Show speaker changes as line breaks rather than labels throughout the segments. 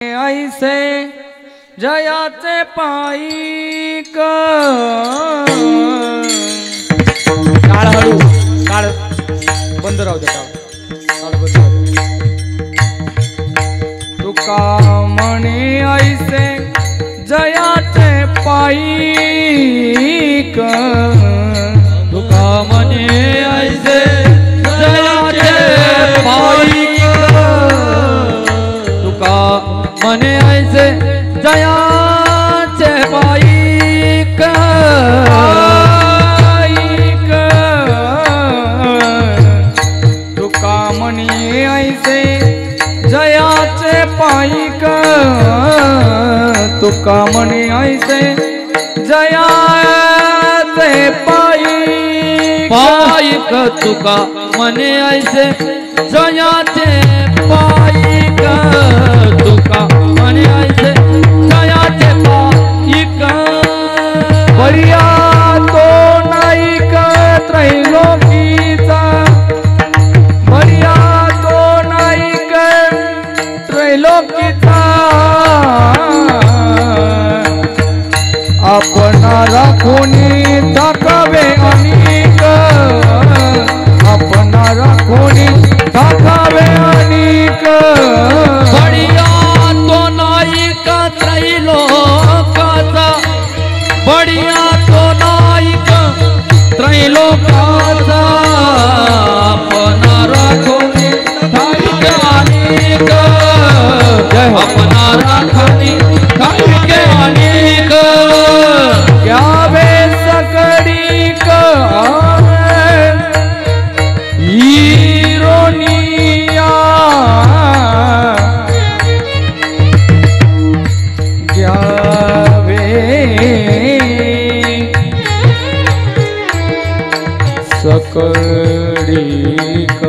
ऐसे जयाचे पायिक काळ हळू काळ बंद राहू दे काळ बंद राहू दे तुका म्हणे ऐसे जयाचे पायिक
तुका म्हणे ऐसे जयाचे पायिक तुका म्हणे ऐसे जयाचे पायिक
तुका म्हणे ऐसे जयाचे पायिक तुका म्हणे ऐसे जयाचे
पायिक तुका म्हणे ऐसे जयाचे पायिक तुका म्हणे ऐसे जयाचे पायिक
बरिया तो नाईक त्रैलोकीचा बरिया तो नाईक त्रैलोकीचा आपणा राखोनी दाखवे अनेक आपणा राखोनी दाखवे अनेक
बडिया तो नाईक त्रैलोकाचा बडिया तो नाईक त्रैलोकाचा अपना राखोनी ठाईक अनेक अपना राखोनी ठाईक अनेक
घ्यावे सकडिक हिरोनिया घ्यावे सकडिक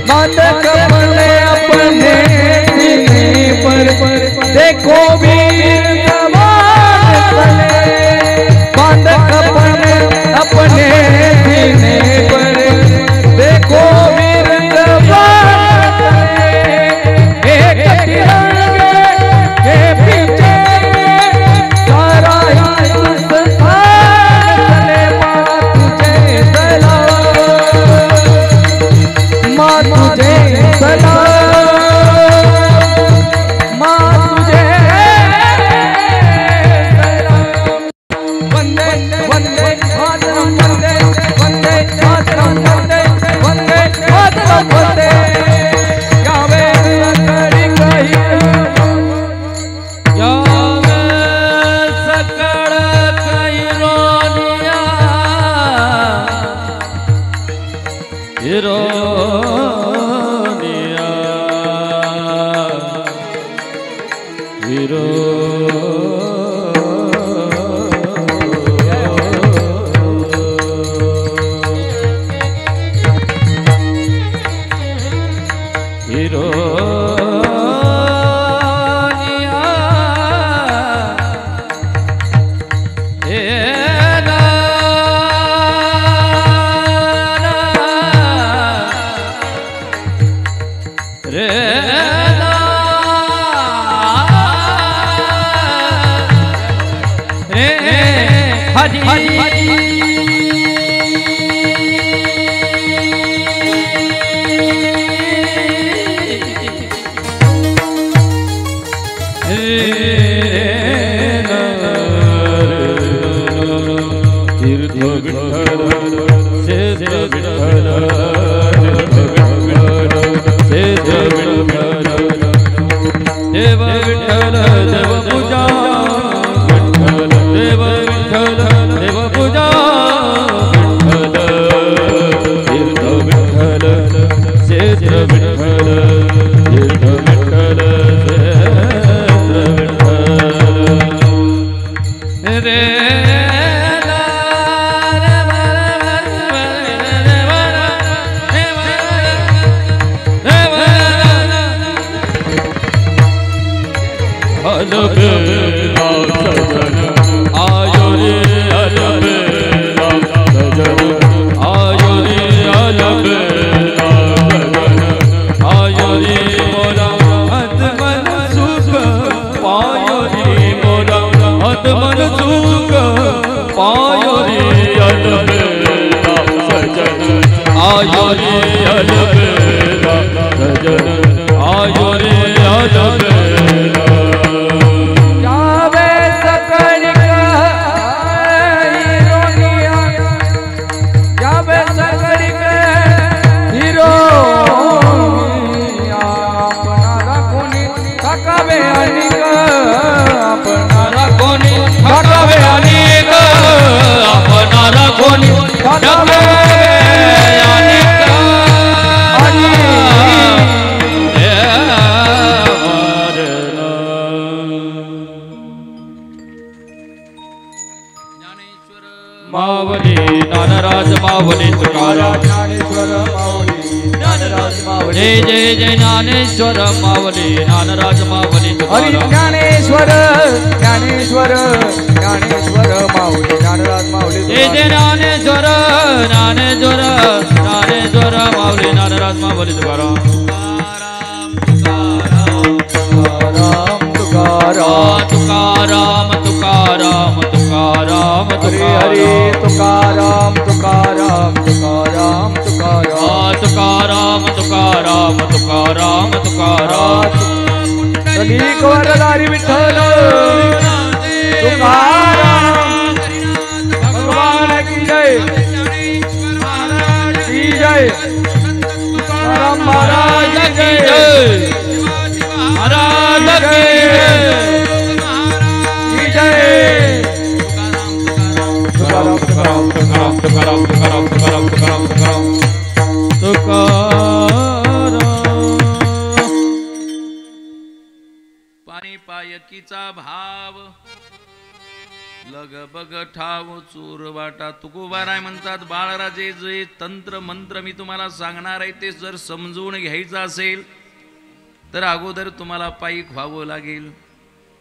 बांधक पडले
हिरो हिरो देव विठ्ठल देव पूजा देव विठ्ठल देव पूजा तीर्थ विठ्ठल क्षेत्र विठ्ठल तीर्थ विठ्ठल क्षेत्र विठ्ठल रे आयो रे आयो रे आयो रे मोरा आत्मन सुख पायो रे मोरा आत्मन सुख पायो रे आयो रे आयो रे मावली ज्ञानराज मावली तुकाराम
ज्ञानेश्वर माऊली ज्ञानराज माऊली
जय जय जय ज्ञानेश्वर मावली ज्ञानराज मावली
हरी
तुकाराम
ज्ञानेश्वर ज्ञानेश्वर ज्ञानेश्वर माऊली ज्ञानराज माऊली
जय जय ज्ञानेश्वर ज्ञानेश्वर ज्ञानेश्वर मावली ज्ञानराज मावली तुकाराम तुकाराम तुकाराम तुकाराम
हरे तुकाराम तुकाराम तुकाराम तुकाराम
तुकाराम तुकाराम तुकाराम
कलिक वरदारी विठ्ठल तुकाराम भगवान की जय तुकाराम महाराज की जय
महाराज की
जय
तुकाराम तुकाराम तुकाराम तुकाराम तुकाराम तुकाराम तुकाराम
पाणी पायकीचा भाव लग बग ठाव चोर वाटा तुकोबाराय म्हणतात बाळराजे जे तंत्र मंत्र मी तुम्हाला सांगणार आहे ते जर समजून घ्यायचं असेल तर अगोदर तुम्हाला पायीक व्हावं लागेल.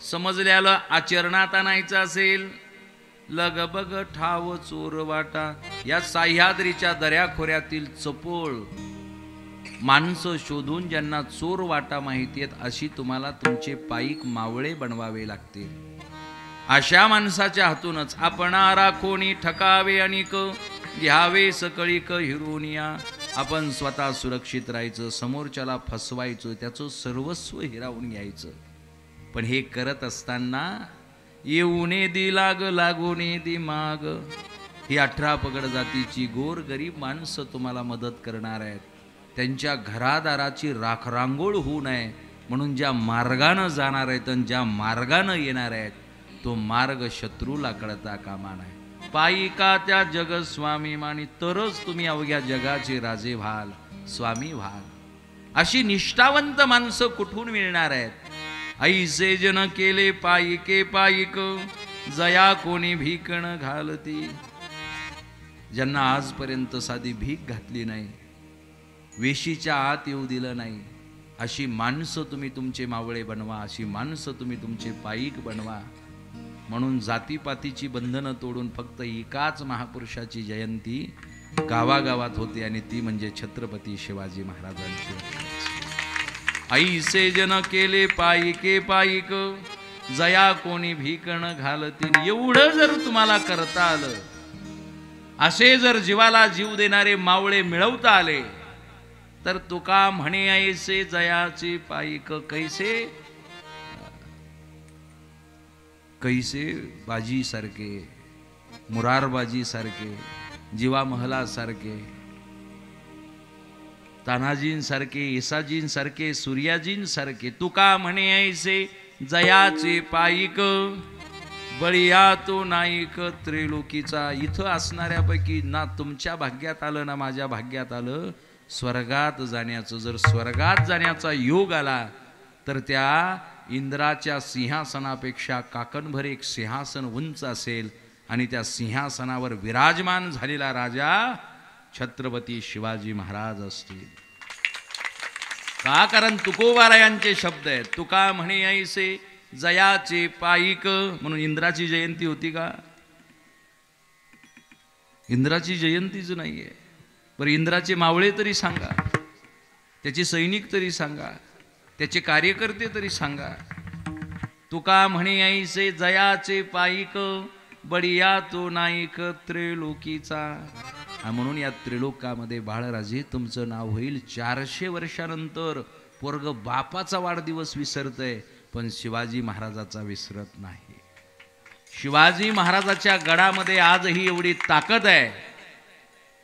समजल्याला आचरणात आणायचं असेल लगबग ठाव चोर वाटा या सह्याद्रीच्या दऱ्याखोऱ्यातील चपोळ माणसं शोधून ज्यांना चोर वाटा माहिती आहेत अशी तुम्हाला तुमचे पायीक मावळे बनवावे लागतील. अशा माणसाच्या हातूनच आपणारा कोणी ठकावे अनिक घ्यावे सकळीक हिरोनिया. आपण स्वतः सुरक्षित राहायचं, समोरच्याला फसवायचं, त्याचं सर्वस्व हिरावून घ्यायचं. पण हे करत असताना येऊने दी लाग लागूने दी माग ही 18 पगड जातीची गोर गरीब माणसं तुम्हाला मदत करणार आहेत. त्यांच्या घरादाराची राखरांगोळ होऊ नये म्हणून ज्या मार्गानं जाणार आहेत आणि ज्या मार्गानं येणार आहेत तो मार्ग शत्रूला कळता कामा नये. पायिका त्या जगस्वामी मानी तरच तुम्ही अवघ्या जगाचे राजे व्हाल, स्वामी व्हाल. अशी निष्ठावंत माणसं कुठून मिळणार आहेत. ऐसे जन केले पायिके पायिक जया कोणी भीकण घालती. ज्यांना आजपर्यंत साधी भीक घातली नाही, वेशीच्या आत येऊ दिलं नाही, अशी माणसं तुम्ही तुमचे मावळे बनवा, अशी माणसं तुम्ही तुमचे पायिक बनवा. म्हणून जातीपातीची बंधनं तोडून फक्त एकाच महापुरुषाची जयंती गावागावात होते आणि ती म्हणजे छत्रपती शिवाजी महाराजांची. ऐसे जन केले पायिके पायिक जया कोणी भीकण घालती. एवढं जर तुम्हाला करता आलं, असे जर जीवाला जीव देणारे मावळे मिळवता आले, तर तुका म्हणे ऐसे जयाचे पायिक कैसे कैसे बाजी सारखे, मुरारबाजी सारखे, जीवा महला सारखे, तानाजीन सारखे, येसाजीन सारखे, सूर्याजीन सारखे, तुका म्हणे ऐसे जयाचे पायिक बळीया तो नाईक त्रिलोकीचा. इथं असणाऱ्यापैकी ना तुमच्या भाग्यात आलं ना माझ्या भाग्यात आलं स्वर्गात जाण्याचं. जर स्वर्गात जाण्याचा योग आला तर त्या इंद्राच्या सिंहासनापेक्षा काकणभर एक सिंहासन उंच असेल आणि त्या सिंहासनावर विराजमान झालेला राजा छत्रपती शिवाजी महाराज असतील. का? कारण तुकोबारायांचे शब्द आहेत. तुका म्हणे ऐसे जयाचे पायिक. म्हणून इंद्राची जयंती होती का? इंद्राची जयंतीच नाहीये. बरं, इंद्राचे मावळे तरी सांगा, त्याचे सैनिक तरी सांगा, त्याचे कार्यकर्ते तरी सांगा. तुका म्हणे ऐसे जयाचे पायिक बडिया तो नाईक त्रिलोकीचा. म्हणून या त्रिलोकामध्ये बाळराजे तुमचं नाव होईल. 400 वर्षानंतर पोरग बापाचा वाढदिवस विसरतय पण शिवाजी महाराजाचा विसरत नाही. शिवाजी महाराजाच्या गडामध्ये आजही एवढी ताकद आहे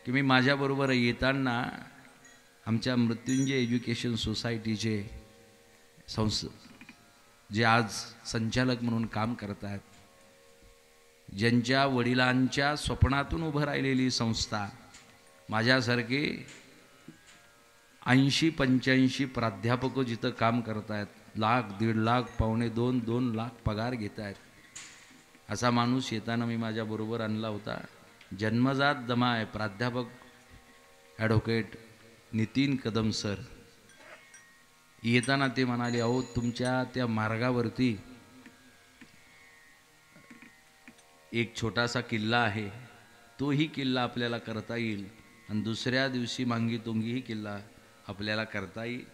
की मी माझ्याबरोबर येताना आमच्या मृत्युंजय एज्युकेशन सोसायटीचे जे आज संचालक म्हणून काम करतात, ज्यांच्या वडिलांच्या स्वप्नातून उभं राहिलेली संस्था, माझ्यासारखे 80-85 प्राध्यापक जिथं काम करतायत, 1,00,000, 1,50,000, 2.5-2 लाख पगार घेत आहेत, असा माणूस येताना मी माझ्याबरोबर आणला होता. जन्मजात दमा आहे. प्राध्यापक ॲडव्होकेट नितीन कदम सर. येताना ते म्हणाले, अहो तुमच्या त्या मार्गावरती एक छोटासा किल्ला आहे, तोही किल्ला आपल्याला करता येईल आणि दुसऱ्या दिवशी मांगी तुंगीही किल्ला आपल्याला करता येईल.